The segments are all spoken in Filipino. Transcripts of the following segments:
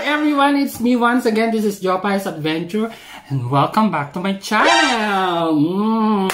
everyone, it's me once again. This is JHOPAY'S Adventure and welcome back to my channel.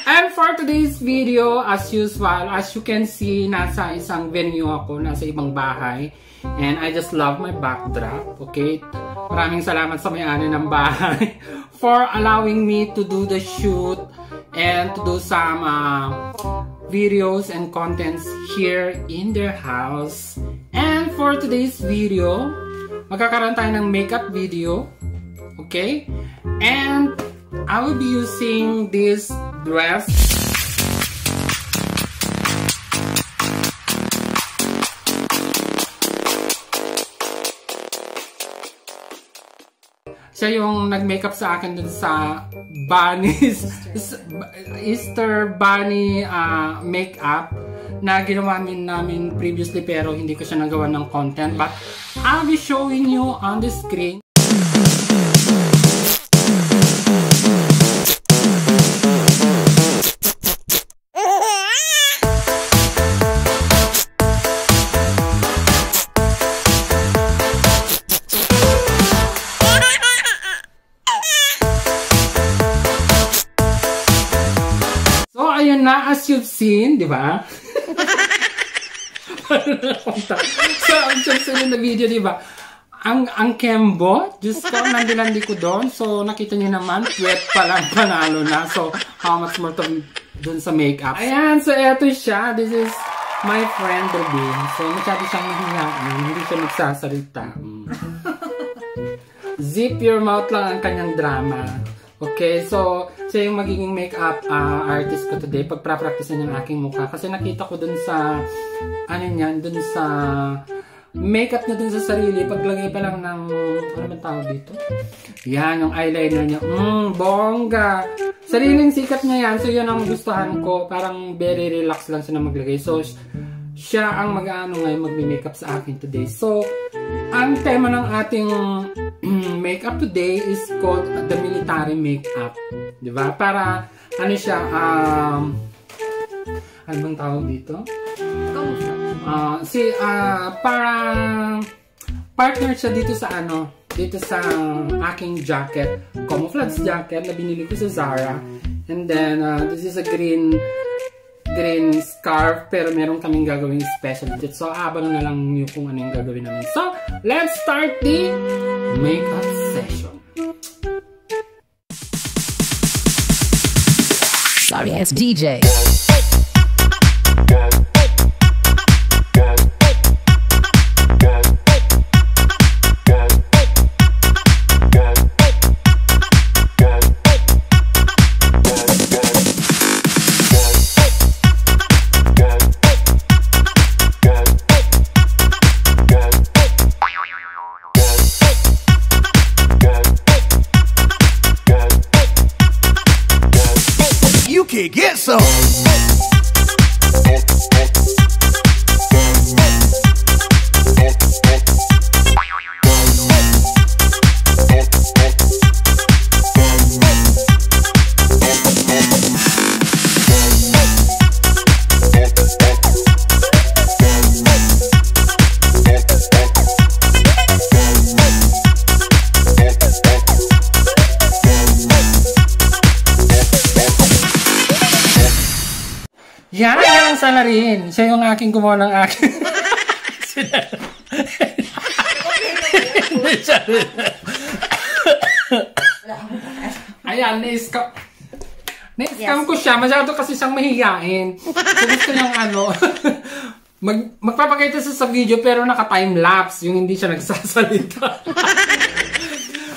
And for today's video, as usual, as you can see, nasa isang venue ako, nasa ibang bahay. And I just love my backdrop, okay? Maraming salamat sa may-ari ng bahay for allowing me to do the shoot and to do some videos and contents here in their house. And for today's video, magkakaroon tayo ng makeup video, okay? And I will be using this dress. Siya yung nag-makeup sa akin dun sa Easter Bunny makeup na ginawa namin previously pero hindi ko siya nagawa ng content. But I'll be showing you on the screen. Na, as you've seen, di ba? So, as you've seen in the video, di ba? Ang kembo, Diyos ko, nandilandi ko doon. So, nakita niyo naman, wet pa lang, panalo na. So, how much more to dun sa makeup. Ayan, so eto siya. This is my friend, Robin. So, masyado siyang mahihain. Hindi siya nagsasalita. Zip your mouth lang ang kanyang drama. Okay, so siya yung magiging makeup artist ko today. Pagpa-practice niya ng aking mukha. Kasi nakita ko dun sa, ano niyan, dun sa makeup niya dun sa sarili. Paglagay pa lang ng, ano ba tawag dito? Yan, yung eyeliner niya. Bongga! Sariling sikat niya yan. So yan ang gustuhan ko. Parang very relax lang siya na maglagay. So, siya ang mag-ano ngayon magme-makeup sa akin today. So, ang tema ng ating makeup today is called the military makeup. Diba? Para, ano siya, ano bang tawag dito? Para partner siya dito sa ano, dito sa aking jacket, camouflage jacket na binili ko sa Zara. And then, this is a green scarf, pero meron kaming gagawing special dito. So, abang na lang nyo kung ano yung gagawin namin. So, let's start the makeup session. Sorry, it's DJ. Get some. Yan ang salarin. Siya yung aking gumawa ng aking. Ayan, na-scam ko siya. Masyado kasi siyang mahihain. So gusto niyang ano, magpapakita siya sa video pero naka-time-lapse. Yung hindi siya nagsasalita.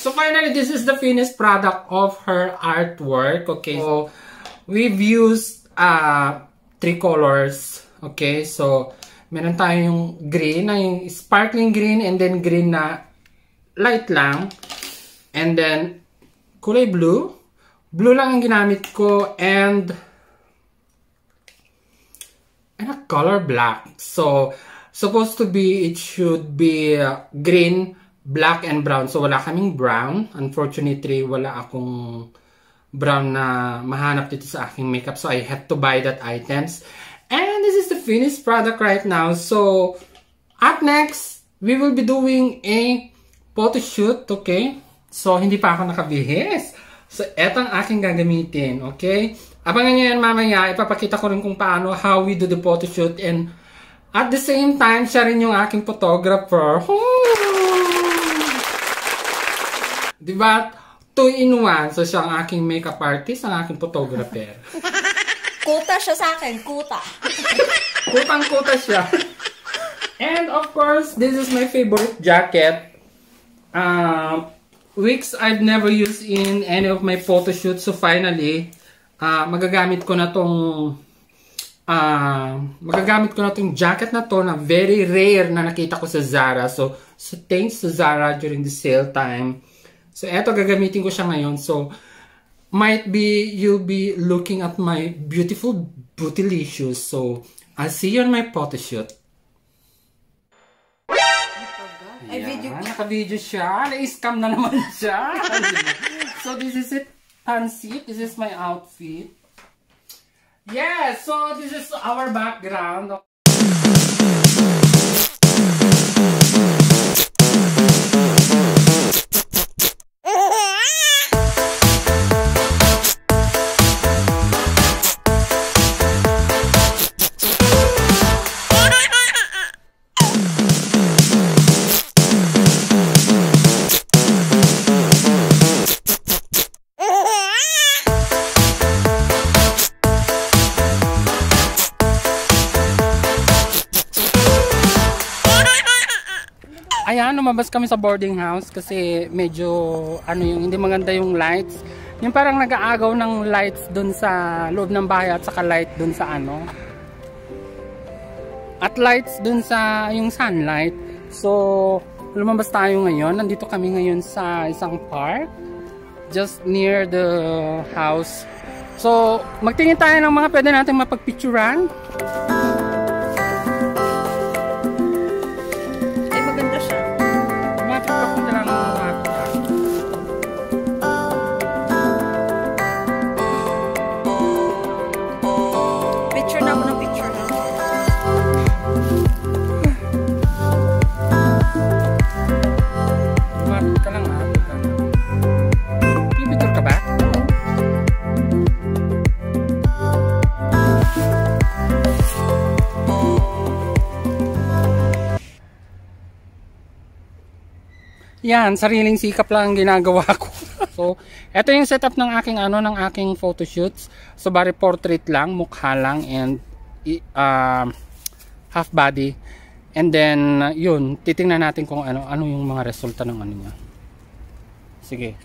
So finally, this is the finished product of her artwork. Okay, so we've used 3 colors. Okay, so meron tayong green, na yung sparkling green, and then green na light lang. And then kulay blue. Blue lang ang ginamit ko, and a color black. So supposed to be, it should be green, black, and brown. So wala kaming brown. Unfortunately, wala akong brown na mahanap dito sa aking makeup. So I had to buy that items. And this is the finished product right now. So, up next, we will be doing a photo shoot, okay? So, hindi pa ako nakabihis. So, eto ang aking gagamitin, okay? Abangan nyo yan mamaya. Ipapakita ko rin kung paano, how we do the photo shoot. And at the same time, siya rin yung aking photographer. Diba? 2 in 1. So, siya ang aking makeup artist, ang aking photographer. Kuta siya sa akin. Kuta. Kutang-kuta siya. And of course, this is my favorite jacket. Weeks I've never used in any of my photo shoots. So, finally, magagamit ko na tong jacket na to na very rare na nakita ko sa Zara. So thanks to Zara during the sale time. So, eto, gagamitin ko siya ngayon. So, might be, you'll be looking at my beautiful bootylicious. So, I'll see you on my photo shoot. Video. Naka-video siya. Na-scam na naman siya. So, this is it. Pansit. This is my outfit. Yeah, so this is our background. Ayan, lumabas kami sa boarding house kasi medyo yung hindi maganda yung lights. Yung parang nag-aagaw ng lights dun sa loob ng bahay at saka light dun sa at lights dun sa yung sunlight. So, lumabas tayo ngayon. Nandito kami ngayon sa isang park just near the house. So, magtingin tayo ng mga pwede natin mapagpicturan. Yan, sariling sikap lang ang ginagawa ko. So, ito yung setup ng aking ng aking photo shoots. So, bari portrait lang, mukha lang, and half body. And then, yun, titingnan natin kung ano yung mga resulta ng niya. Sige,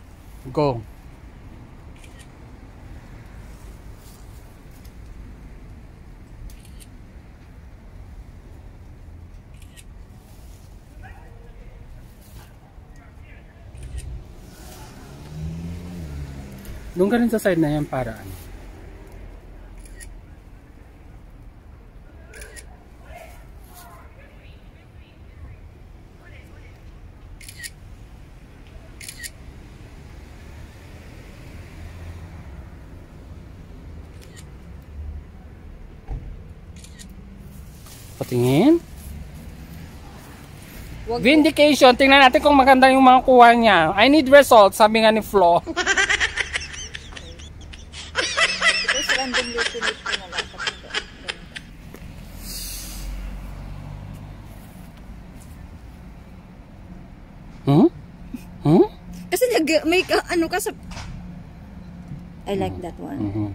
go. Doon ka rin sa side na yan para patingin. Vindication. Tingnan natin kung maganda yung mga kuha niya. I need results, sabi nga ni Flo. Kasi nag-make ka sa... I like that one.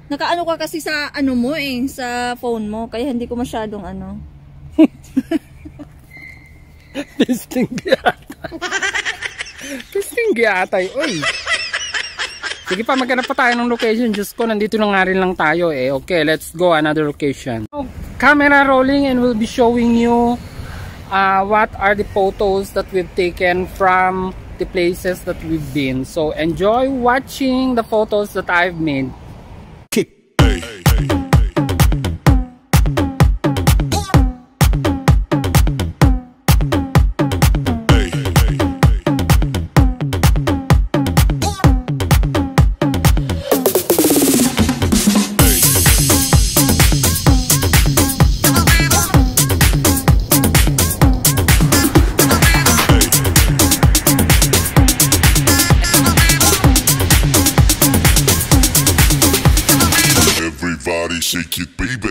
Nakaano ka kasi sa mo sa phone mo, kaya hindi ko masyadong Testing yata. Testing yata. Uy. Sige pa, maghanap pa tayo ng location. Diyos ko, nandito na nga rin lang tayo eh. Okay, let's go another location. Camera rolling and we'll be showing you what are the photos that we've taken from the places that we've been. So enjoy watching the photos that I've made. shake it, baby.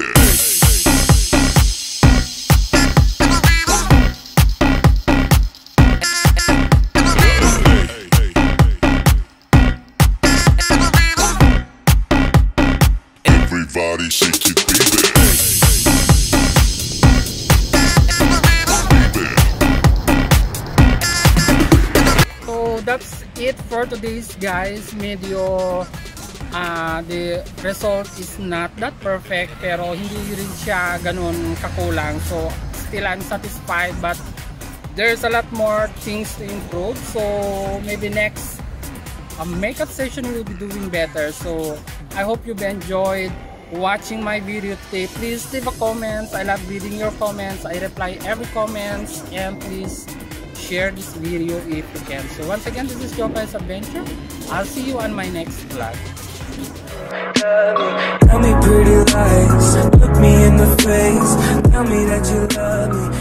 Everybody shake it, baby. So that's it for today's guys. Medyo the result is not that perfect, pero hindi rin siya ganun kakulang. So still I'm satisfied, but there's a lot more things to improve. So maybe next makeup session will be doing better. So I hope you've enjoyed watching my video today. Please leave a comment. I love reading your comments. I reply every comments, and please share this video if you can. So once again, this is JHOPAY'S Adventure. I'll see you on my next vlog. Tell me pretty lies, look me in the face, tell me that you love me.